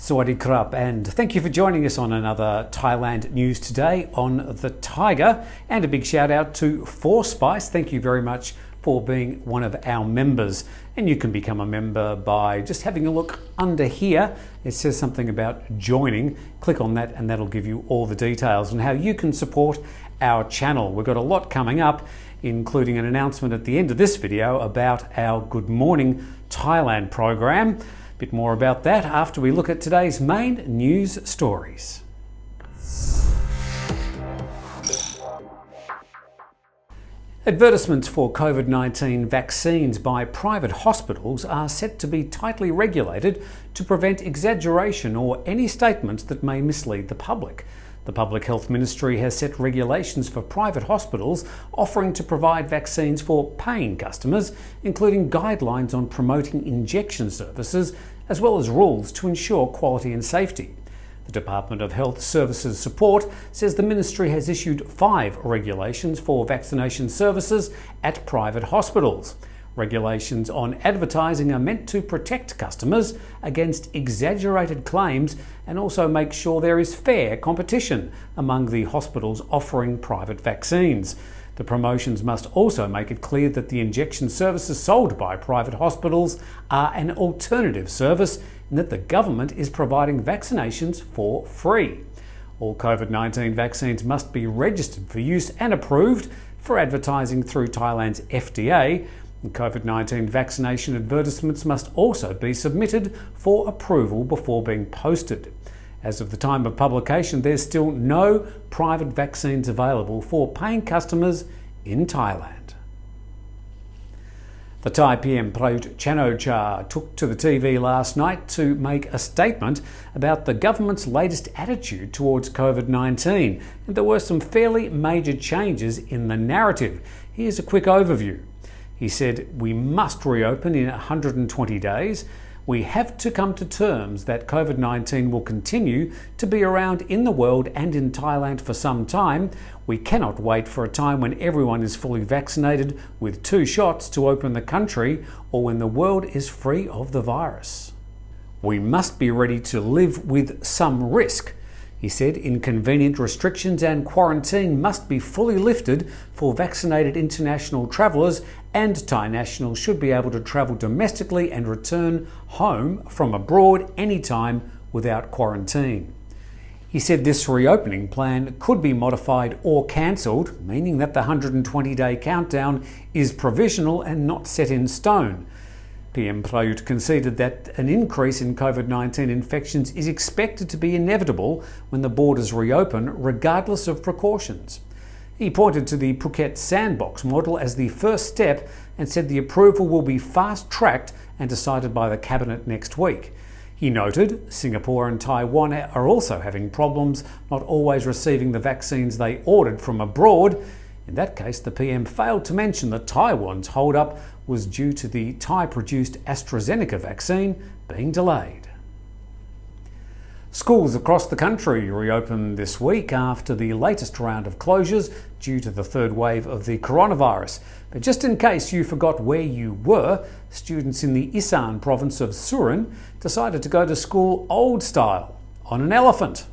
Sawadee krap, and thank you for joining us on another Thailand News Today on the Thaiger. And a big shout out to Forspice. Thank you very much for being one of our members. And you can become a member by just having a look under here. It says something about joining. Click on that and that'll give you all the details on how you can support our channel. We've got a lot coming up, including an announcement at the end of this video about our Good Morning Thailand program. Bit more about that after we look at today's main news stories. Advertisements for COVID-19 vaccines by private hospitals are set to be tightly regulated to prevent exaggeration or any statements that may mislead the public. The Public Health Ministry has set regulations for private hospitals offering to provide vaccines for paying customers, including guidelines on promoting injection services, as well as rules to ensure quality and safety. The Department of Health Services Support says the ministry has issued 5 regulations for vaccination services at private hospitals. Regulations on advertising are meant to protect customers against exaggerated claims and also make sure there is fair competition among the hospitals offering private vaccines. The promotions must also make it clear that the injection services sold by private hospitals are an alternative service and that the government is providing vaccinations for free. All COVID-19 vaccines must be registered for use and approved for advertising through Thailand's FDA. COVID-19 vaccination advertisements must also be submitted for approval before being posted. As of the time of publication, there's still no private vaccines available for paying customers in Thailand. The Thai PM Prayut Chan-o-cha took to the TV last night to make a statement about the government's latest attitude towards COVID-19, and there were some fairly major changes in the narrative. Here's a quick overview. He said, "We must reopen in 120 days. We have to come to terms that COVID-19 will continue to be around in the world and in Thailand for some time. We cannot wait for a time when everyone is fully vaccinated with 2 shots to open the country or when the world is free of the virus. We must be ready to live with some risk." He said inconvenient restrictions and quarantine must be fully lifted for vaccinated international travellers, and Thai nationals should be able to travel domestically and return home from abroad anytime without quarantine. He said this reopening plan could be modified or cancelled, meaning that the 120-day countdown is provisional and not set in stone. PM Prayut conceded that an increase in COVID-19 infections is expected to be inevitable when the borders reopen, regardless of precautions. He pointed to the Phuket Sandbox model as the first step and said the approval will be fast-tracked and decided by the Cabinet next week. He noted Singapore and Taiwan are also having problems not always receiving the vaccines they ordered from abroad. In that case, the PM failed to mention that Taiwan's hold-up was due to the Thai-produced AstraZeneca vaccine being delayed. Schools across the country reopened this week after the latest round of closures due to the 3rd wave of the coronavirus. But just in case you forgot where you were, students in the Isaan province of Surin decided to go to school old style, on an elephant.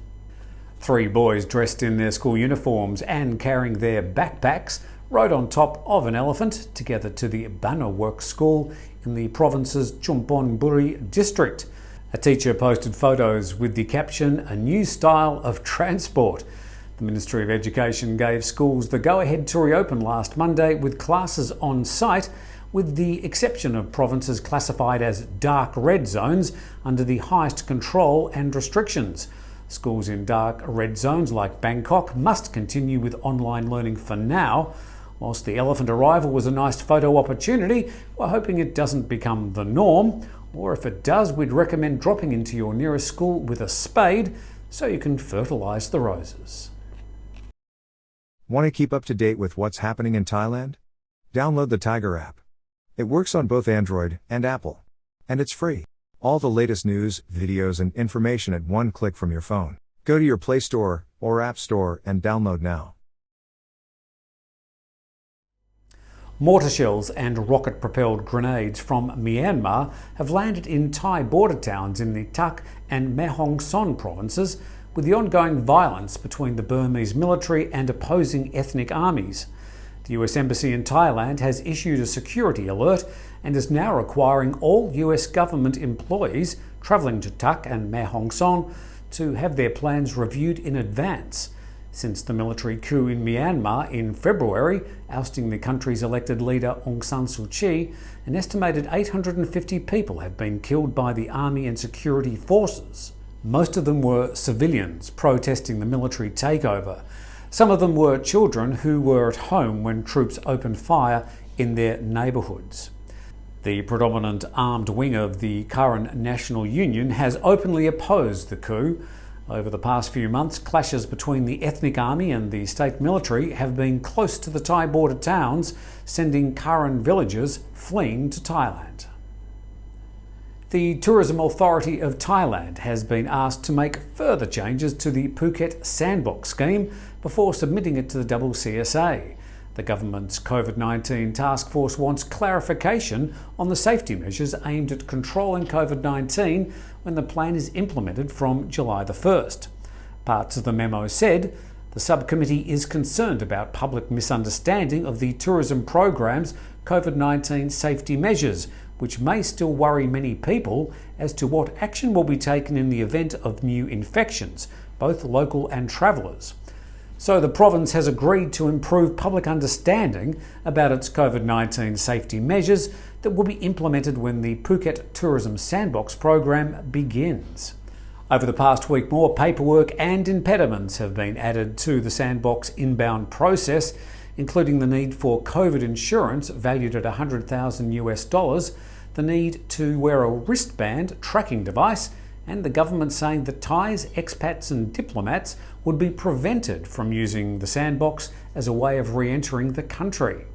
3 boys dressed in their school uniforms and carrying their backpacks rode on top of an elephant together to the Banner Works School in the province's Chumphonburi district. A teacher posted photos with the caption, "A new style of transport." The Ministry of Education gave schools the go-ahead to reopen last Monday with classes on site, with the exception of provinces classified as dark red zones under the highest control and restrictions. Schools in dark red zones like Bangkok must continue with online learning for now. Whilst the elephant arrival was a nice photo opportunity, we're hoping it doesn't become the norm, or if it does, we'd recommend dropping into your nearest school with a spade so you can fertilise the roses. Want to keep up to date with what's happening in Thailand? Download the Thaiger app. It works on both Android and Apple. And it's free. All the latest news, videos and information at one click from your phone. Go to your Play Store or App Store and download now. Mortar shells and rocket-propelled grenades from Myanmar have landed in Thai border towns in the Tak and Mae Hong Son provinces, with the ongoing violence between the Burmese military and opposing ethnic armies. The US Embassy in Thailand has issued a security alert and is now requiring all US government employees travelling to Tak and Mae Hong Son to have their plans reviewed in advance. Since the military coup in Myanmar in February, ousting the country's elected leader Aung San Suu Kyi, an estimated 850 people have been killed by the army and security forces. Most of them were civilians protesting the military takeover. Some of them were children who were at home when troops opened fire in their neighbourhoods. The predominant armed wing of the Karen National Union has openly opposed the coup. Over the past few months, clashes between the ethnic army and the state military have been close to the Thai border towns, sending Karen villagers fleeing to Thailand. The Tourism Authority of Thailand has been asked to make further changes to the Phuket Sandbox scheme before submitting it to the CCSA. The government's COVID-19 task force wants clarification on the safety measures aimed at controlling COVID-19 when the plan is implemented from July the 1st. Parts of the memo said the subcommittee is concerned about public misunderstanding of the tourism program's COVID-19 safety measures, which may still worry many people as to what action will be taken in the event of new infections, both local and travellers. So the province has agreed to improve public understanding about its COVID-19 safety measures that will be implemented when the Phuket Tourism Sandbox program begins. Over the past week, more paperwork and impediments have been added to the Sandbox inbound process, including the need for COVID insurance valued at $100,000, the need to wear a wristband tracking device, and the government saying that Thais, expats and diplomats would be prevented from using the sandbox as a way of re-entering the country.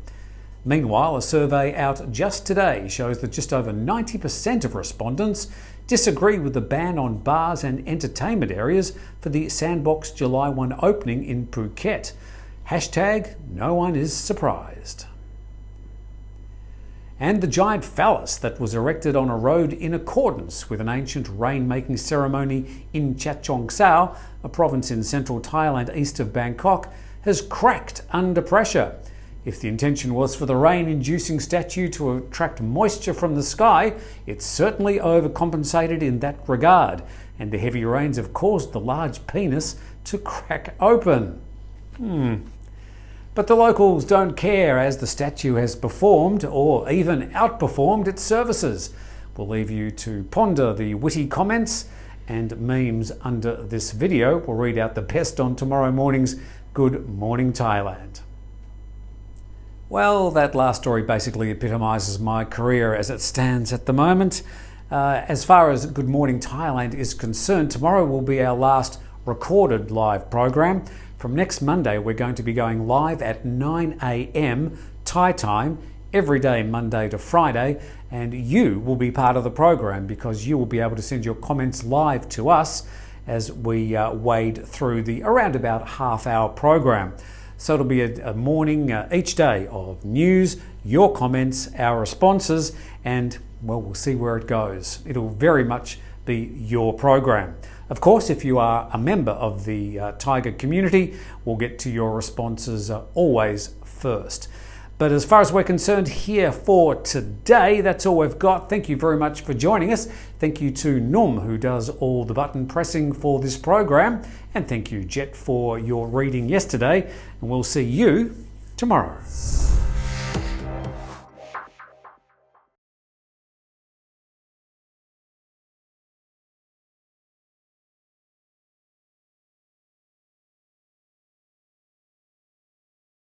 Meanwhile, a survey out just today shows that just over 90% of respondents disagree with the ban on bars and entertainment areas for the Sandbox July 1 opening in Phuket. Hashtag no one is surprised. And the giant phallus that was erected on a road in accordance with an ancient rainmaking ceremony in Chachoengsao, a province in central Thailand east of Bangkok, has cracked under pressure. If the intention was for the rain-inducing statue to attract moisture from the sky, it certainly overcompensated in that regard, and the heavy rains have caused the large penis to crack open. But the locals don't care, as the statue has performed or even outperformed its services. We'll leave you to ponder the witty comments and memes under this video. We'll read out the best on tomorrow morning's Good Morning Thailand. Well, that last story basically epitomises my career as it stands at the moment. As far as Good Morning Thailand is concerned, tomorrow will be our last recorded live program. From next Monday, we're going to be going live at 9 a.m. Thai time every day, Monday to Friday, and you will be part of the program because you will be able to send your comments live to us as we wade through the around about half-hour program. So it'll be a morning each day of news, your comments, our responses, and well, we'll see where it goes. It'll very much be your program. Of course, if you are a member of the Thaiger community, we'll get to your responses always first. But as far as we're concerned here for today, that's all we've got. Thank you very much for joining us. Thank you to Num, who does all the button pressing for this program. And thank you, Jet, for your reading yesterday. And we'll see you tomorrow.